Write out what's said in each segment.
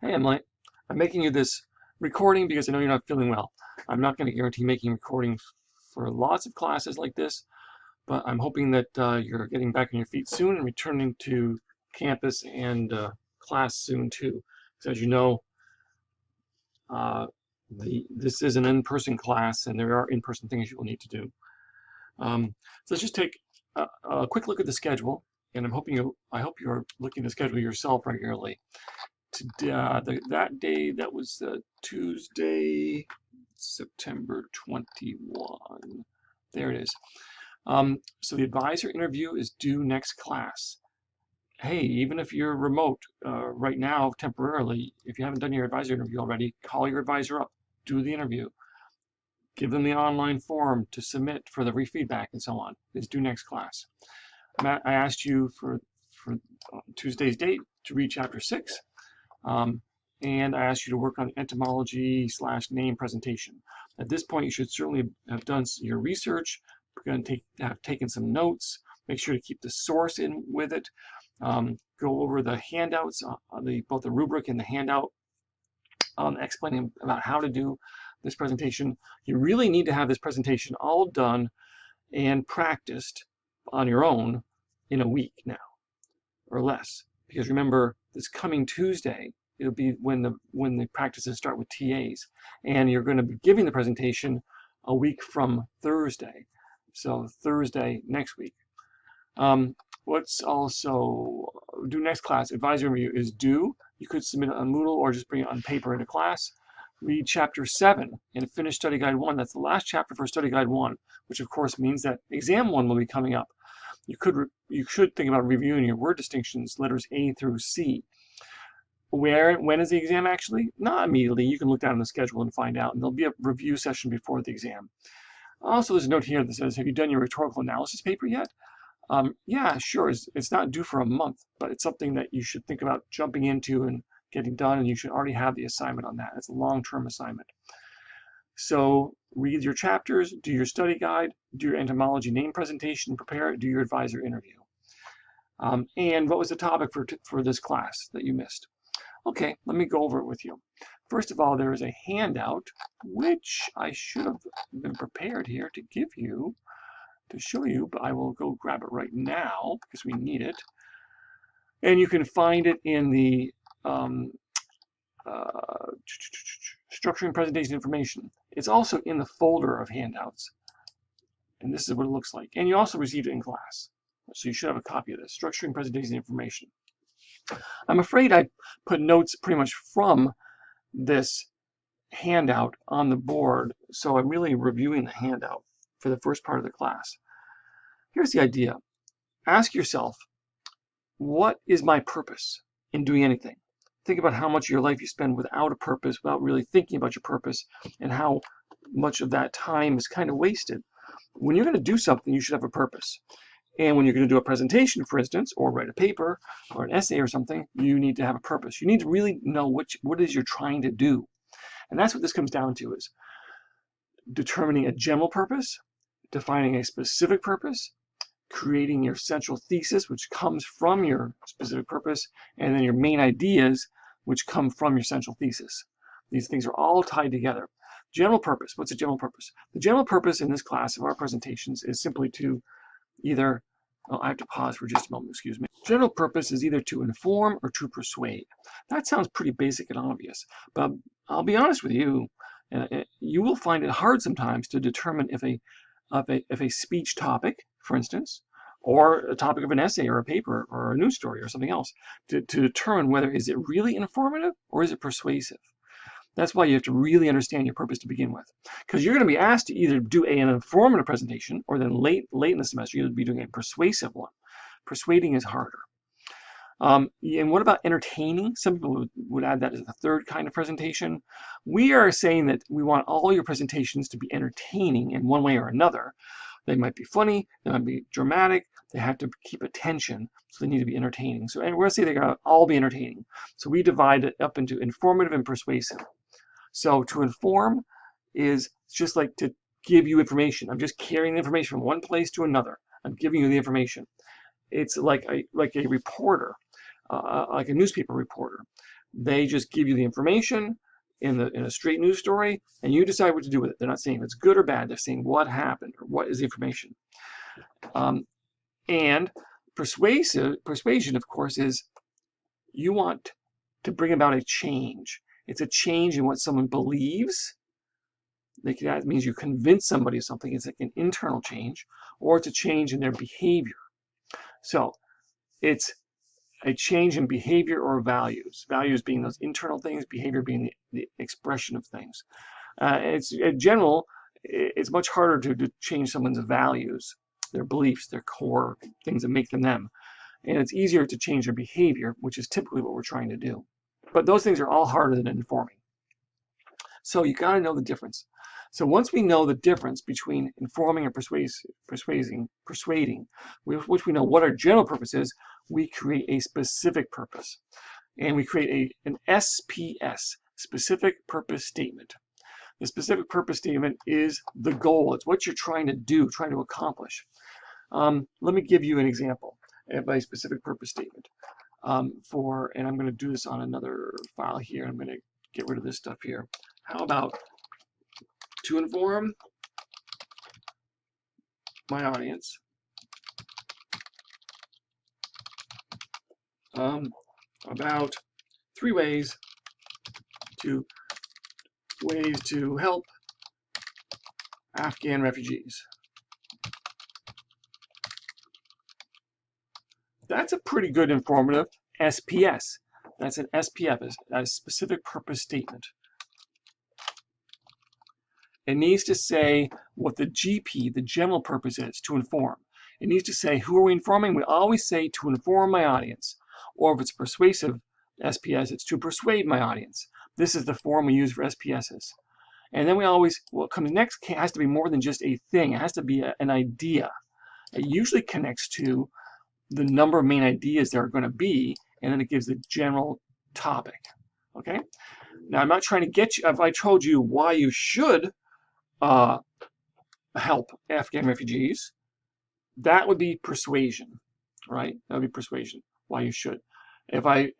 Hey Emily, I'm making you this recording because I know you're not feeling well. I'm not going to guarantee making recordings for lots of classes like this, but I'm hoping that you're getting back on your feet soon and returning to campus and class soon too. Because as you know, uh, this is an in-person class and there are in-person things you will need to do. So let's just take a quick look at the schedule, and I hope you're looking at the schedule yourself regularly. That day, that was Tuesday, September 21. There it is. So the advisor interview is due next class. Hey, even if you're remote right now temporarily, if you haven't done your advisor interview already, call your advisor up, do the interview, give them the online form to submit for the re-feedback and so on. It's due next class. I asked you for Tuesday's date to read chapter 6. And I asked you to work on entomology/name presentation. At this point, you should certainly have done your research. We're going to have taken some notes. Make sure to keep the source in with it. Go over the handouts, both the rubric and the handout, explaining about how to do this presentation. You really need to have this presentation all done and practiced on your own in a week now or less. Because remember, this coming Tuesday, it'll be when the practices start with TAs, and you're going to be giving the presentation a week from Thursday. So Thursday next week. What's also due next class? Advisory review is due. You could submit it on Moodle or just bring it on paper into class. Read chapter 7 and finish study guide 1. That's the last chapter for study guide 1, which of course means that exam 1 will be coming up. You should think about reviewing your word distinctions, letters A through C. When is the exam actually? Not immediately. You can look down on the schedule and find out, and there'll be a review session before the exam. Also, there's a note here that says, have you done your rhetorical analysis paper yet? Yeah, sure. It's not due for a month, but it's something that you should think about jumping into and getting done, and you should already have the assignment on that. It's a long-term assignment. So read your chapters, do your study guide, do your entomology name presentation, prepare it, do your advisor interview. And what was the topic for this class that you missed? Okay, let me go over it with you. First of all, there is a handout, which I should have been prepared here to give you, to show you, but I will go grab it right now because we need it. And you can find it in the structuring presentation information. It's also in the folder of handouts. And this is what it looks like. And you also received it in class. So you should have a copy of this, structuring presentation information. I'm afraid I put notes pretty much from this handout on the board, so I'm really reviewing the handout for the first part of the class. Here's the idea. Ask yourself, what is my purpose in doing anything? Think about how much of your life you spend without a purpose, without really thinking about your purpose, and how much of that time is kind of wasted. When you're going to do something, you should have a purpose. And when you're going to do a presentation, for instance, or write a paper or an essay or something, you need to have a purpose. You need to really know what it is you're trying to do. And that's what this comes down to, is determining a general purpose, defining a specific purpose, creating your central thesis, which comes from your specific purpose, and then your main ideas, which come from your central thesis. These things are all tied together. General purpose. What's a general purpose? The general purpose in this class of our presentations is simply to either, I have to pause for just a moment, excuse me. General purpose is either to inform or to persuade. That sounds pretty basic and obvious, but I'll be honest with you, you will find it hard sometimes to determine if a speech topic, for instance, or a topic of an essay or a paper or a news story or something else, to determine whether is it really informative or is it persuasive. That's why you have to really understand your purpose to begin with. Because you're going to be asked to either do an informative presentation, or then late in the semester, you'll be doing a persuasive one. Persuading is harder. And what about entertaining? Some people would add that as the third kind of presentation. We are saying that we want all your presentations to be entertaining in one way or another. They might be funny, they might be dramatic, they have to keep attention, so they need to be entertaining. So and we're going to say they're going to all be entertaining. So we divide it up into informative and persuasive. So to inform is just like to give you information. I'm just carrying the information from one place to another. I'm giving you the information. It's like a reporter, like a newspaper reporter. They just give you the information in a straight news story, and you decide what to do with it. They're not saying if it's good or bad. They're saying what happened or what is the information. And persuasion, of course, is you want to bring about a change. It's a change in what someone believes. That means you convince somebody of something. It's like an internal change, or it's a change in their behavior. So it's a change in behavior or values. Values being those internal things, behavior being the expression of things. It's in general, it's much harder to change someone's values, their beliefs, their core things that make them them. And it's easier to change their behavior, which is typically what we're trying to do. But those things are all harder than informing. So you got to know the difference. So once we know the difference between informing and persuading, which we know what our general purpose is, we create a specific purpose. And we create an SPS, specific purpose statement. The specific purpose statement is the goal. It's what you're trying to do, trying to accomplish. Let me give you an example of a specific purpose statement. And I'm going to do this on another file here. I'm going to get rid of this stuff here. How about to inform my audience about 3 ways to help Afghan refugees. That's a pretty good informative SPS. That's an SPF, a specific purpose statement. It needs to say what the GP, the general purpose is, to inform. It needs to say, who are we informing? We always say to inform my audience. Or if it's persuasive SPS, it's to persuade my audience. This is the form we use for SPSs. And then what comes next has to be more than just a thing. It has to be an idea. It usually connects to the number of main ideas there are going to be, and then it gives the general topic. Okay? Now, I'm not trying to get you, if I told you why you should help Afghan refugees, that would be persuasion, right? That would be persuasion, why you should. But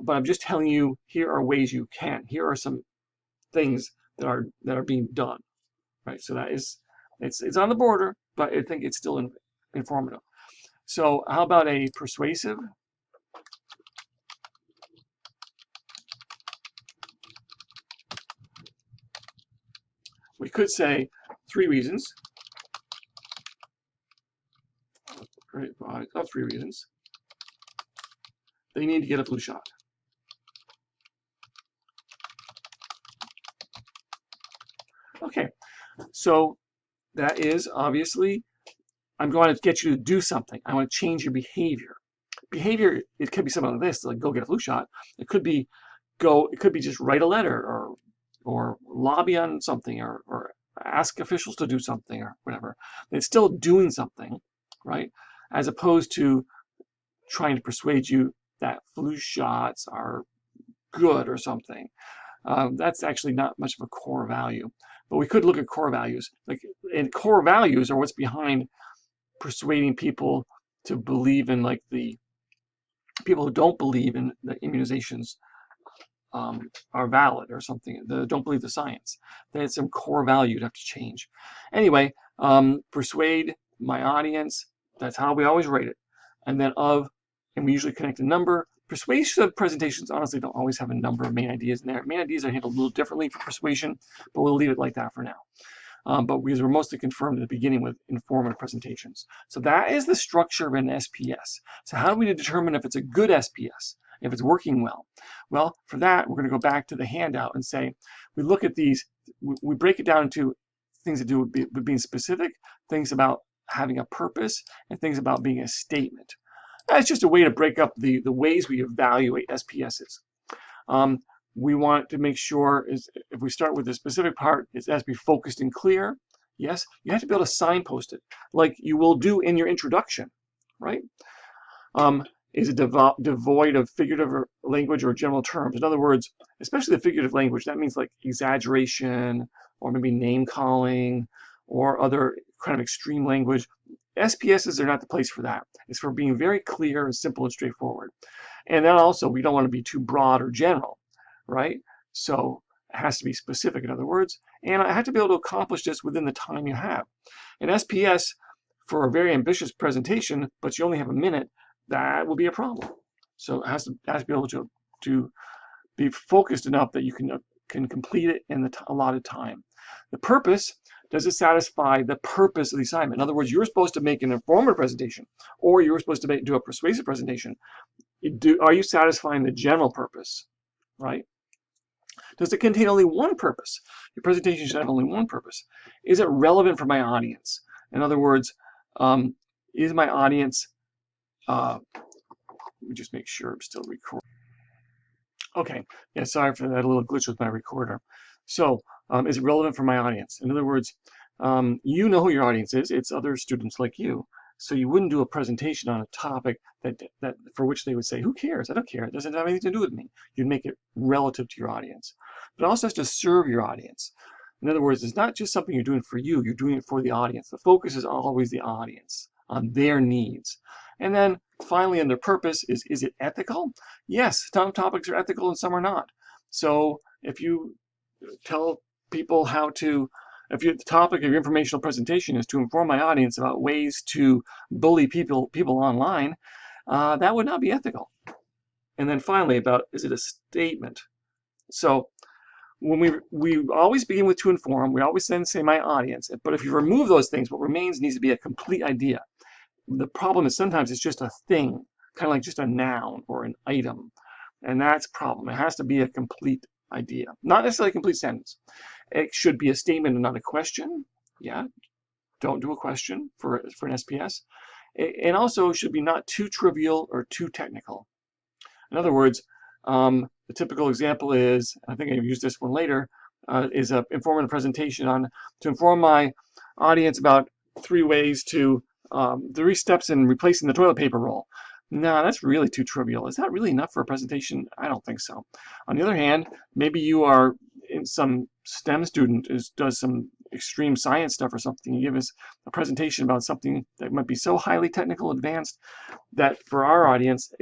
I'm just telling you, here are ways you can. Here are some things that are being done, right? So that is, it's on the border, but I think it's still informative. So how about a persuasive? We could say 3 reasons. Of 3 reasons they need to get a flu shot. Okay, so that is obviously, I'm going to get you to do something. I want to change your behavior. Behavior, it could be something like this, like go get a flu shot. It could be just write a letter or lobby on something or ask officials to do something or whatever. It's still doing something, right? As opposed to trying to persuade you that flu shots are good or something. That's actually not much of a core value. But we could look at core values. And core values are what's behind persuading people to believe in, like, the people who don't believe in the immunizations are valid or something. They don't believe the science. That's some core value you'd have to change. Anyway, persuade my audience. That's how we always rate it. And then and we usually connect a number. Persuasive presentations honestly don't always have a number of main ideas in there. Main ideas are handled a little differently for persuasion, but we'll leave it like that for now. But because we're mostly confirmed at the beginning with informative presentations. So that is the structure of an SPS. So how do we determine if it's a good SPS, if it's working well? Well, for that, we're going to go back to the handout and say, we look at these, we break it down into things that do with being specific, things about having a purpose, and things about being a statement. That's just a way to break up the ways we evaluate SPSs. We want to make sure, if we start with the specific part, it has to be focused and clear. Yes, you have to be able to signpost it, like you will do in your introduction, right? Is it devoid of figurative language or general terms? In other words, especially the figurative language, that means like exaggeration or maybe name calling or other kind of extreme language. SPSs are not the place for that. It's for being very clear and simple and straightforward. And then also, we don't want to be too broad or general. right? So it has to be specific, in other words, and I have to be able to accomplish this within the time you have. In SPS, for a very ambitious presentation, but you only have a minute, that will be a problem. So it has to be able to be focused enough that you can complete it in the allotted time. The purpose, does it satisfy the purpose of the assignment? In other words, you're supposed to make an informative presentation, or you were supposed to do a persuasive presentation. Are you satisfying the general purpose, right? Does it contain only one purpose? Your presentation should have only one purpose. Is it relevant for my audience? In other words, is my audience, let me just make sure I'm still recording. Okay, yeah, sorry for that little glitch with my recorder. So, is it relevant for my audience? In other words, you know who your audience is. It's other students like you. So you wouldn't do a presentation on a topic that for which they would say, who cares? I don't care. It doesn't have anything to do with me. You'd make it relative to your audience. But it also has to serve your audience. In other words, it's not just something you're doing for you. You're doing it for the audience. The focus is always the audience, on their needs. And then finally, under purpose, is it ethical? Yes, some topics are ethical and some are not. So if you tell people if the topic of your informational presentation is to inform my audience about ways to bully people online, that would not be ethical. And then finally, is it a statement? So when we always begin with to inform, we always then say my audience. But if you remove those things, what remains needs to be a complete idea. The problem is sometimes it's just a thing, kind of like just a noun or an item. And that's a problem. It has to be a complete idea, not necessarily a complete sentence. It should be a statement and not a question. Yeah, don't do a question for an SPS. And also should be not too trivial or too technical. In other words, the typical example is, I think I've used this one later, is an informative presentation to inform my audience about 3 steps in replacing the toilet paper roll. No, that's really too trivial. Is that really enough for a presentation? I don't think so. On the other hand, maybe you are some STEM student who does some extreme science stuff or something. You give us a presentation about something that might be so highly technical, advanced, that for our audience,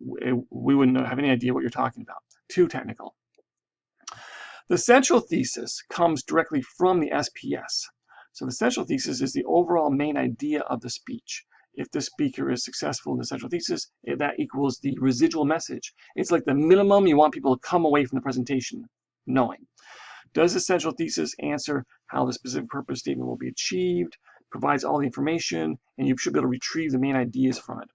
we wouldn't have any idea what you're talking about. Too technical. The central thesis comes directly from the SPS. So the central thesis is the overall main idea of the speech. If the speaker is successful in the central thesis, that equals the residual message. It's like the minimum you want people to come away from the presentation knowing. Does the central thesis answer how the specific purpose statement will be achieved, provides all the information, and you should be able to retrieve the main ideas from it.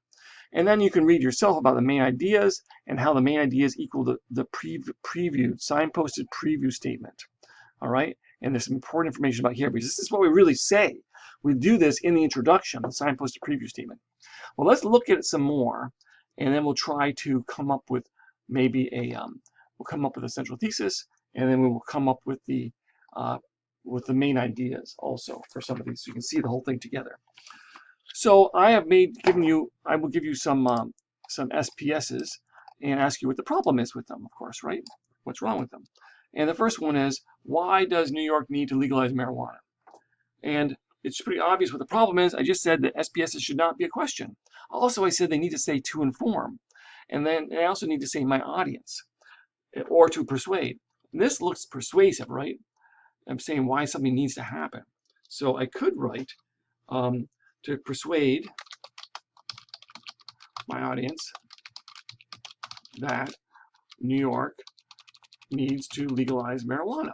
And then you can read yourself about the main ideas and how the main ideas equal the previewed, signposted preview statement. All right? And there's some important information about here because this is what we really say. We do this in the introduction, the signposted preview statement. Well, let's look at it some more, and then we'll try to come up with maybe we'll come up with a central thesis, and then we will come up with the main ideas also for some of these, so you can see the whole thing together. So I will give you some SPSs and ask you what the problem is with them, of course, right? What's wrong with them? And the first one is, why does New York need to legalize marijuana? And it's pretty obvious what the problem is. I just said that SPSs should not be a question. Also, I said they need to say to inform. And then they also need to say my audience or to persuade. And this looks persuasive, right? I'm saying why something needs to happen. So I could write to persuade my audience that New York needs to legalize marijuana.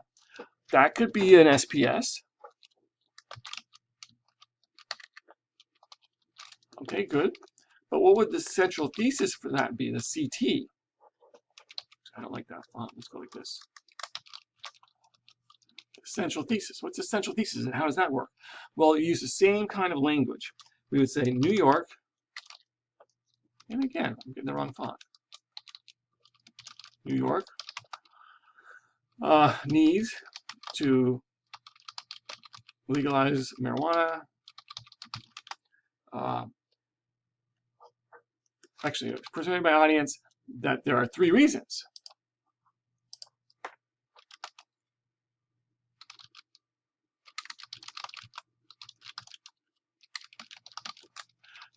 That could be an SPS. Okay, good. But what would the central thesis for that be, the CT? I don't like that font. Let's go like this. Central thesis. What's the central thesis and how does that work? Well, you use the same kind of language. We would say New York, and again, I'm getting the wrong font. New York needs to legalize marijuana. Actually, persuade my audience that there are 3 reasons.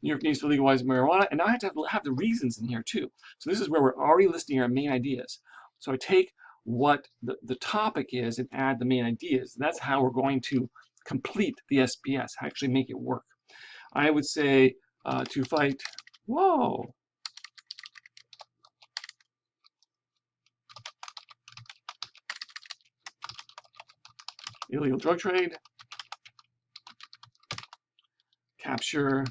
New York needs to legalize marijuana, and now I have to have the reasons in here too. So this is where we're already listing our main ideas. So I take what the topic is and add the main ideas. That's how we're going to complete the SPS, actually make it work. I would say to fight, whoa, illegal drug trade, capture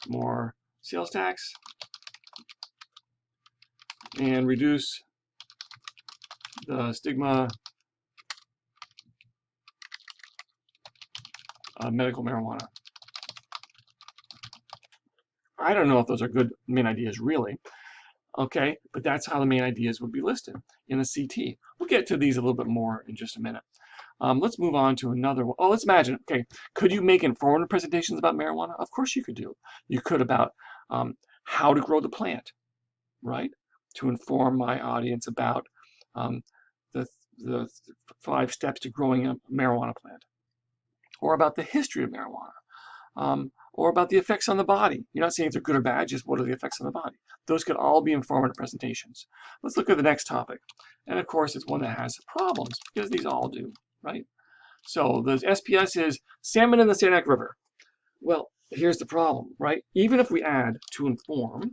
more sales tax, and reduce the stigma of medical marijuana. I don't know if those are good main ideas really, okay, but that's how the main ideas would be listed in the CT. We'll get to these a little bit more in just a minute. Let's move on to another one. Oh, let's imagine, okay, could you make informative presentations about marijuana? Of course you could do. You could about how to grow the plant, right? To inform my audience about the 5 steps to growing a marijuana plant. Or about the history of marijuana. Or about the effects on the body. You're not saying if they're good or bad, just what are the effects on the body. Those could all be informative presentations. Let's look at the next topic. And of course, it's one that has problems, because these all do, right? So the SPS is salmon in the Saranac River. Well, here's the problem, right? Even if we add to inform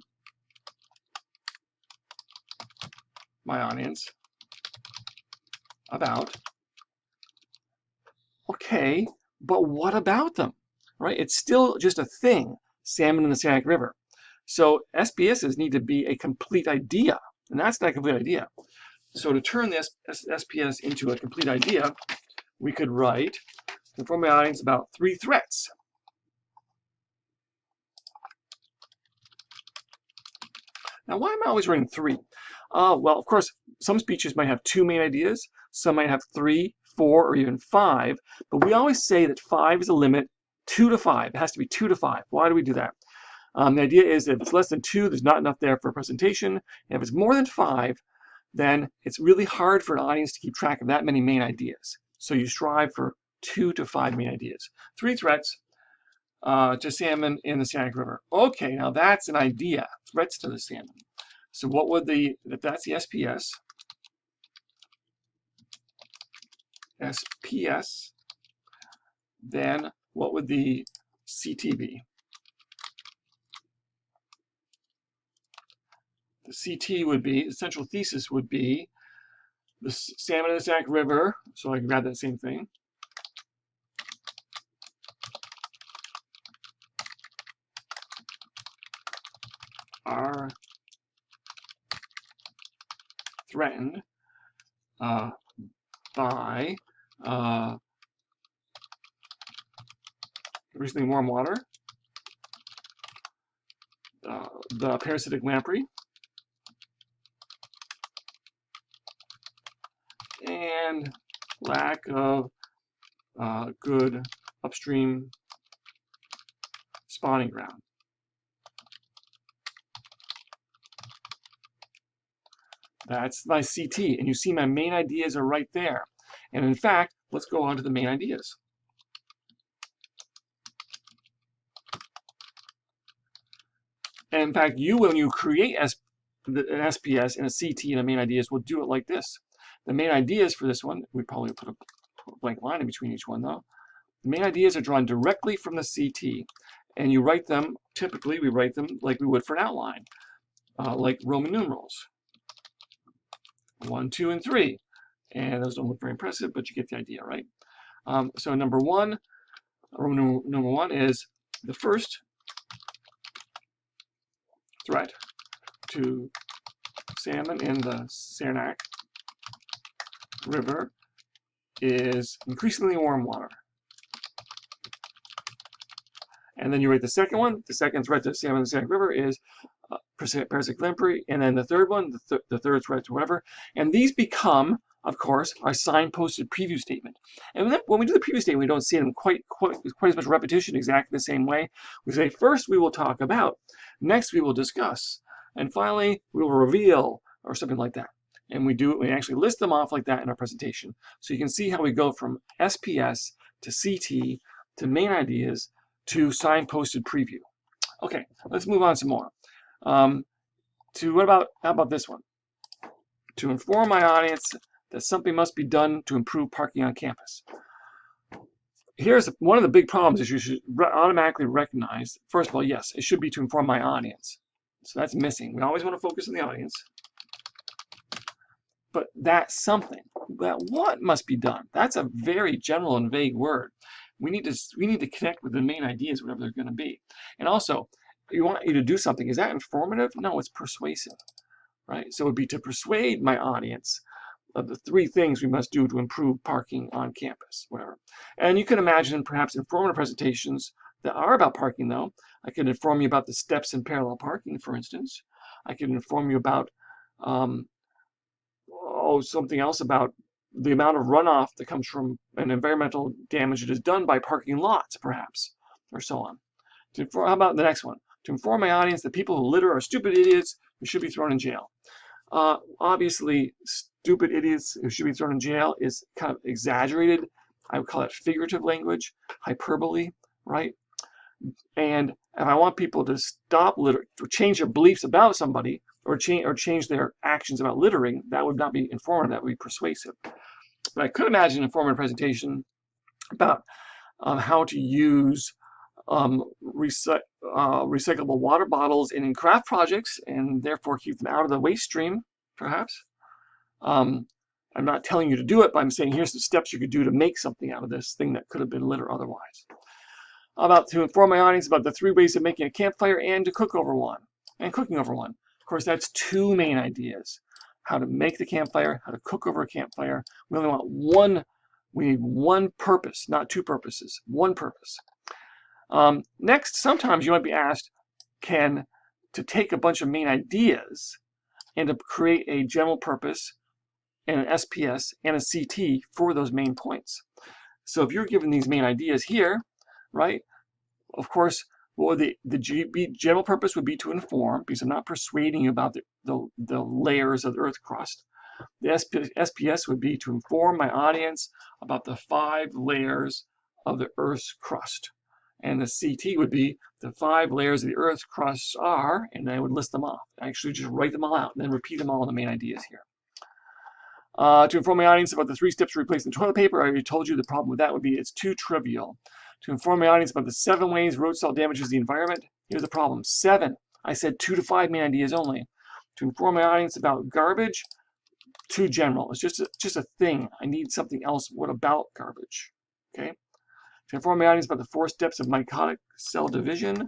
my audience about, okay, but what about them? Right? It's still just a thing, salmon in the Saranac River. So SPSs need to be a complete idea, and that's not a complete idea. So to turn this SPS into a complete idea, we could write, inform my audience about 3 threats. Now, why am I always writing 3? Well, of course, some speeches might have 2 main ideas, some might have 3, 4, or even 5, but we always say that 5 is a limit. 2 to 5. It has to be 2 to 5. Why do we do that? The idea is that if it's less than 2, there's not enough there for a presentation. And if it's more than 5, then it's really hard for an audience to keep track of that many main ideas. So you strive for 2 to 5 main ideas. 3 threats to salmon in the Saranac River. Okay, now that's an idea. Threats to the salmon. So what would if that's the SPS, then what would the CT be? The CT would be, the central thesis would be the salmon in the Saranac River, so I can grab that same thing. Are threatened by recently warm water, the parasitic lamprey, and lack of good upstream spawning ground. That's my CT, and you see my main ideas are right there. And in fact, let's go on to the main ideas. And in fact, when you create an SPS and a CT and a main ideas, will do it like this. The main ideas for this one, we probably put a blank line in between each one though. The main ideas are drawn directly from the CT, and you write them, typically we write them like we would for an outline, like Roman numerals. 1, 2, and 3. And those don't look very impressive, but you get the idea, right? So number 1, Roman number 1 is the first threat to salmon in the Saranac River is increasingly warm water. And then you write the second one. The second threat to salmon in the Saranac River is parasitic lamprey. And then the third one, the third threat to whatever. And these become, of course, our signposted preview statement. And then when we do the preview statement, we don't see them quite as much repetition, exactly the same way. We say, first we will talk about, next we will discuss, and finally we will reveal, or something like that. And we actually list them off like that in our presentation. So you can see how we go from SPS to CT to main ideas to signposted preview. Okay, let's move on some more. How about this one? to inform my audience that something must be done to improve parking on campus. Here's one of the big problems is you should automatically recognize, first of all, yes, it should be to inform my audience. So that's missing. We always want to focus on the audience. But that's something. That what must be done? That's a very general and vague word. We need to connect with the main ideas, whatever they're going to be. And also, we want you to do something. Is that informative? No, it's persuasive, right? So it would be to persuade my audience of the 3 things we must do to improve parking on campus, whatever. And you can imagine perhaps informative presentations that are about parking, though. I could inform you about the steps in parallel parking, for instance. I could inform you about something else about the amount of runoff that comes from an environmental damage that is done by parking lots, perhaps, or so on. How about the next one? To inform my audience that people who litter are stupid idiots who should be thrown in jail. Obviously, stupid idiots who should be thrown in jail is kind of exaggerated. I would call it figurative language, hyperbole, right? And if I want people to stop littering, or change their beliefs about somebody, or change their actions about littering, that would not be informative, that would be persuasive. But I could imagine an informative presentation about how to use recyclable water bottles in craft projects and therefore keep them out of the waste stream, perhaps. I'm not telling you to do it, but I'm saying here's the steps you could do to make something out of this thing that could have been litter otherwise. To inform my audience about the 3 ways of making a campfire and to cook over one, and cooking over one. Of course, that's 2 main ideas. How to make the campfire, how to cook over a campfire. We only want one, we need one purpose, not 2 purposes, one purpose. Next, sometimes you might be asked to take a bunch of main ideas and to create a general purpose and an SPS and a CT for those main points. So if you're given these main ideas here, right, of course, well, the general purpose would be to inform, because I'm not persuading you about the layers of the Earth crust. The SPS would be to inform my audience about the 5 layers of the Earth's crust. And the CT would be the 5 layers of the Earth's crust are, and I would list them off. I actually just write them all out and then repeat them all in the main ideas here. To inform my audience about the 3 steps to replacing toilet paper, I already told you the problem with that would be it's too trivial. To inform my audience about the 7 ways road salt damages the environment, here's the problem. 7. I said 2 to 5 main ideas only. To inform my audience about garbage, too general. It's just a thing. I need something else. What about garbage? Okay. To inform my audience about the 4 steps of mitotic cell division,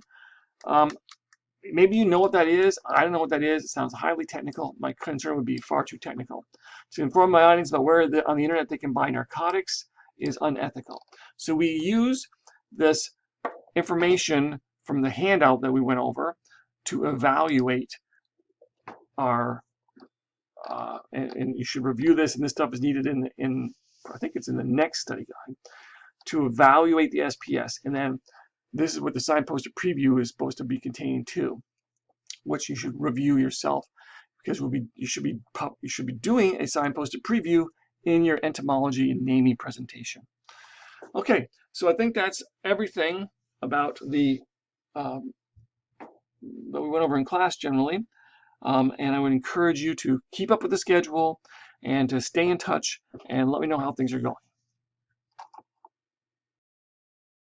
maybe you know what that is. I don't know what that is. It sounds highly technical. My concern would be far too technical. To inform my audience about where on the internet they can buy narcotics is unethical. So we use this information from the handout that we went over to evaluate our, and you should review this, and this stuff is needed in I think it's in the next study guide, to evaluate the SPS. And then this is what the signposted preview is supposed to be containing too, which you should review yourself, because you should be doing a signposted preview in your entomology and naming presentation. Okay, so I think that's everything about that we went over in class generally. And I would encourage you to keep up with the schedule and to stay in touch and let me know how things are going.